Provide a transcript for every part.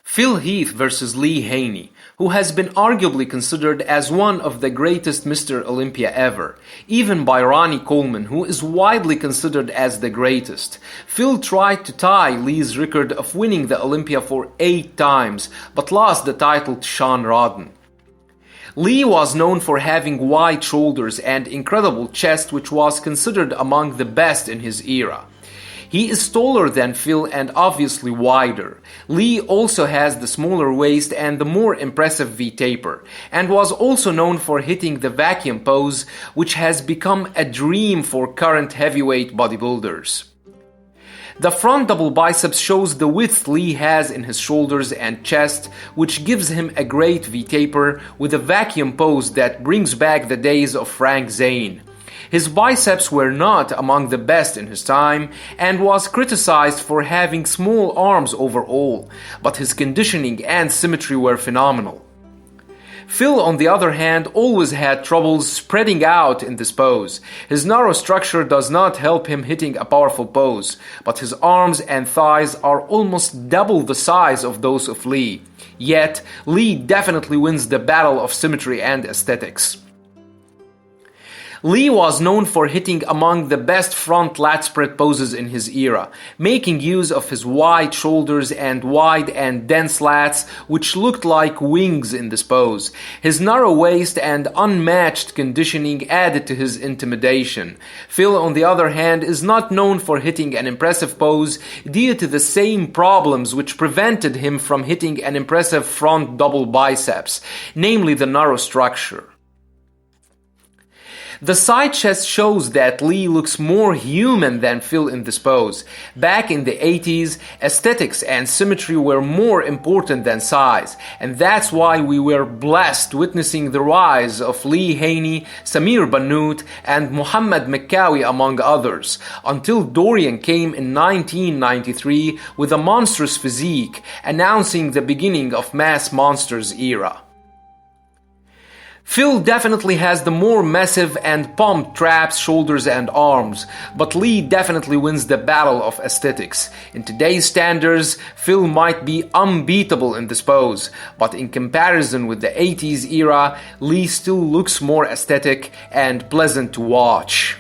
Phil Heath versus Lee Haney, who has been arguably considered as one of the greatest Mr. Olympia ever, even by Ronnie Coleman, who is widely considered as the greatest. Phil tried to tie Lee's record of winning the Olympia for 8 times, but lost the title to Sean Rodden. Lee was known for having wide shoulders and incredible chest, which was considered among the best in his era. He is taller than Phil and obviously wider. Lee also has the smaller waist and the more impressive V-taper, and was also known for hitting the vacuum pose, which has become a dream for current heavyweight bodybuilders. The front double biceps shows the width Lee has in his shoulders and chest, which gives him a great V-taper with a vacuum pose that brings back the days of Frank Zane. His biceps were not among the best in his time and was criticized for having small arms overall, but his conditioning and symmetry were phenomenal. Phil, on the other hand, always had troubles spreading out in this pose. His narrow structure does not help him hitting a powerful pose, but his arms and thighs are almost double the size of those of Lee. Yet, Lee definitely wins the battle of symmetry and aesthetics. Lee was known for hitting among the best front lat spread poses in his era, making use of his wide shoulders and wide and dense lats, which looked like wings in this pose. His narrow waist and unmatched conditioning added to his intimidation. Phil, on the other hand, is not known for hitting an impressive pose due to the same problems which prevented him from hitting an impressive front double biceps, namely the narrow structure. The side chest shows that Lee looks more human than Phil in this pose. Back in the 80s, aesthetics and symmetry were more important than size, and that's why we were blessed witnessing the rise of Lee Haney, Samir Bannout, and Muhammad Mekkawi among others, until Dorian came in 1993 with a monstrous physique, announcing the beginning of Mass Monsters era. Phil definitely has the more massive and pumped traps, shoulders and arms, but Lee definitely wins the battle of aesthetics. In today's standards, Phil might be unbeatable in this pose, but in comparison with the 80s era, Lee still looks more aesthetic and pleasant to watch.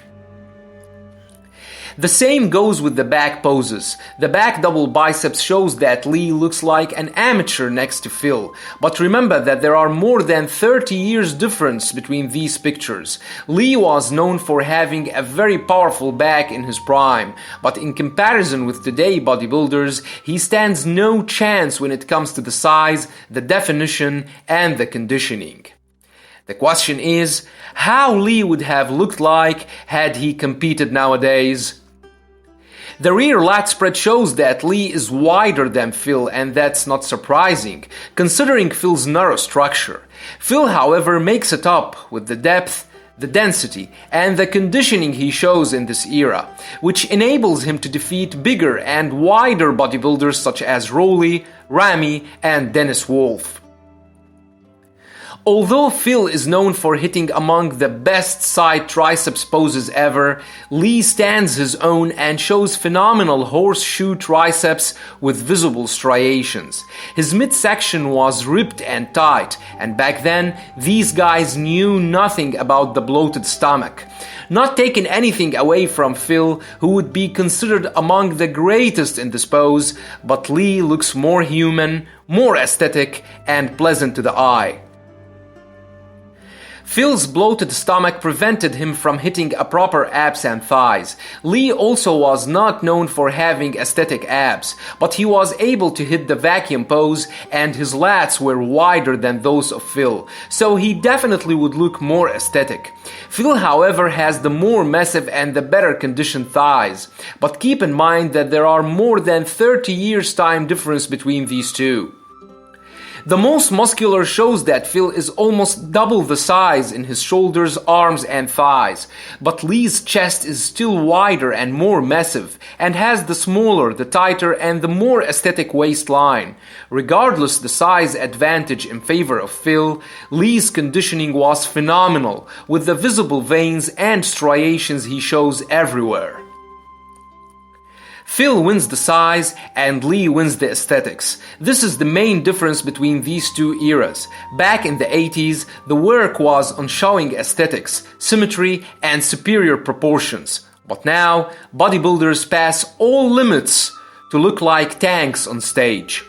The same goes with the back poses. The back double biceps shows that Lee looks like an amateur next to Phil, but remember that there are more than 30 years difference between these pictures. Lee was known for having a very powerful back in his prime, but in comparison with today bodybuilders, he stands no chance when it comes to the size, the definition, and the conditioning. The question is, how Lee would have looked like had he competed nowadays? The rear lat spread shows that Lee is wider than Phil, and that's not surprising, considering Phil's narrow structure. Phil, however, makes it up with the depth, the density, and the conditioning he shows in this era, which enables him to defeat bigger and wider bodybuilders such as Rowley, Ramy, and Dennis Wolf. Although Phil is known for hitting among the best side triceps poses ever, Lee stands his own and shows phenomenal horseshoe triceps with visible striations. His midsection was ripped and tight, and back then, these guys knew nothing about the bloated stomach. Not taking anything away from Phil, who would be considered among the greatest in this pose, but Lee looks more human, more aesthetic, and pleasant to the eye. Phil's bloated stomach prevented him from hitting a proper abs and thighs. Lee also was not known for having aesthetic abs, but he was able to hit the vacuum pose and his lats were wider than those of Phil, so he definitely would look more aesthetic. Phil, however, has the more massive and the better conditioned thighs, but keep in mind that there are more than 30 years time difference between these two. The most muscular shows that Phil is almost double the size in his shoulders, arms and thighs, but Lee's chest is still wider and more massive, and has the smaller, the tighter and the more aesthetic waistline. Regardless the size advantage in favor of Phil, Lee's conditioning was phenomenal, with the visible veins and striations he shows everywhere. Phil wins the size and Lee wins the aesthetics. This is the main difference between these two eras. Back in the 80s, the work was on showing aesthetics, symmetry, and superior proportions. But now, bodybuilders pass all limits to look like tanks on stage.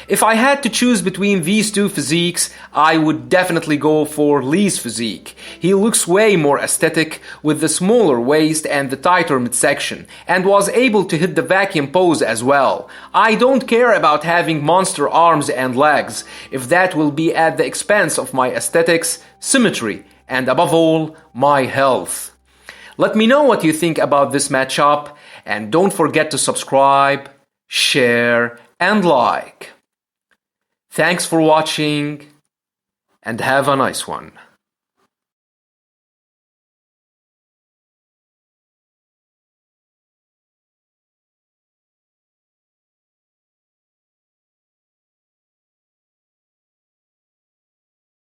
If I had to choose between these two physiques, I would definitely go for Lee's physique. He looks way more aesthetic with the smaller waist and the tighter midsection, and was able to hit the vacuum pose as well. I don't care about having monster arms and legs, if that will be at the expense of my aesthetics, symmetry, and above all, my health. Let me know what you think about this matchup, and don't forget to subscribe, share, and like. Thanks for watching, and have a nice one.